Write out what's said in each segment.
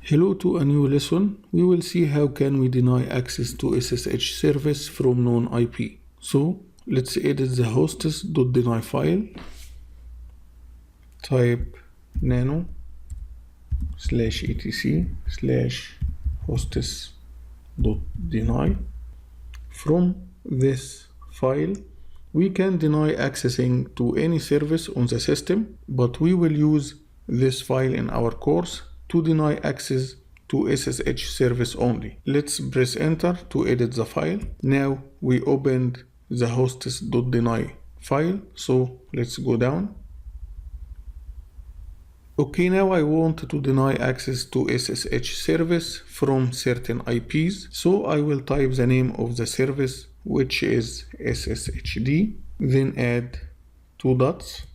Hello to a new lesson. We will see how can we deny access to SSH service from known IP. So let's edit the hostess.deny file. Type nano /etc/hostess.deny. From this file, we can deny accessing to any service on the system, but we will use this file in our course to deny access to SSH service only. Let's press enter to edit the file. Now we opened the hostess.deny file, so let's go down. Okay, now I want to deny access to SSH service from certain IPs, so I will type the name of the service, which is SSHD, then add 2 dots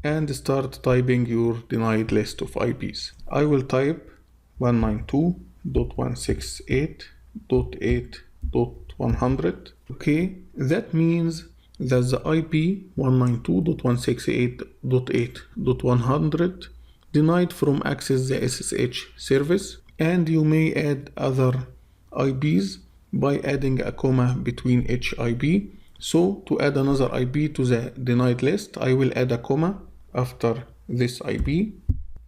and start typing your denied list of IPs. I will type 192.168.8.100. Okay, that means that the IP 192.168.8.100 denied from access the SSH service, and you may add other IPs by adding a comma between each IP. So to add another IP to the denied list, I will add a comma after this IP.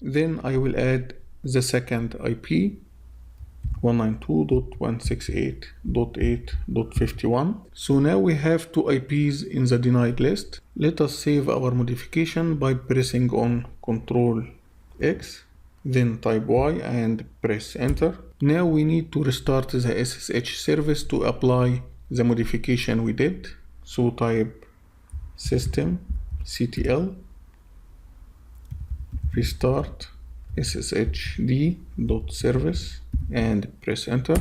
Then I will add the second IP 192.168.8.51. So now we have 2 IPs in the denied list. Let us save our modification by pressing on Ctrl X, then type Y and press enter. Now we need to restart the SSH service to apply the modification we did. So type systemctl restart sshd.service and press enter.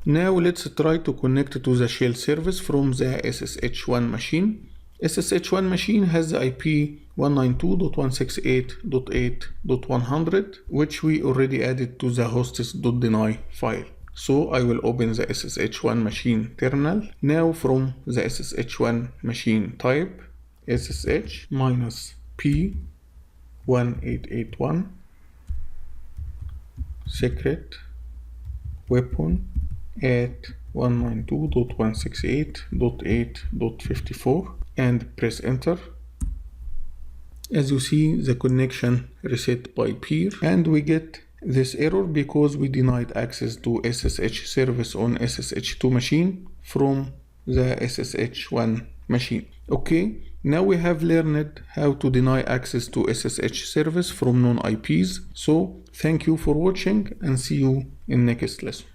Now let's try to connect to the shell service from the SSH1 machine. SSH1 machine has the IP 192.168.8.100, which we already added to the hostess.deny file. So I will open the SSH1 machine terminal. Now from the SSH1 machine type SSH -p1881 secret weapon at 192.168.8.54 and press enter. As you see, the connection reset by peer, and we get this error because we denied access to SSH service on SSH2 machine from the SSH1 machine. Okay, now we have learned how to deny access to SSH service from known IPs. So thank you for watching and see you in next lesson.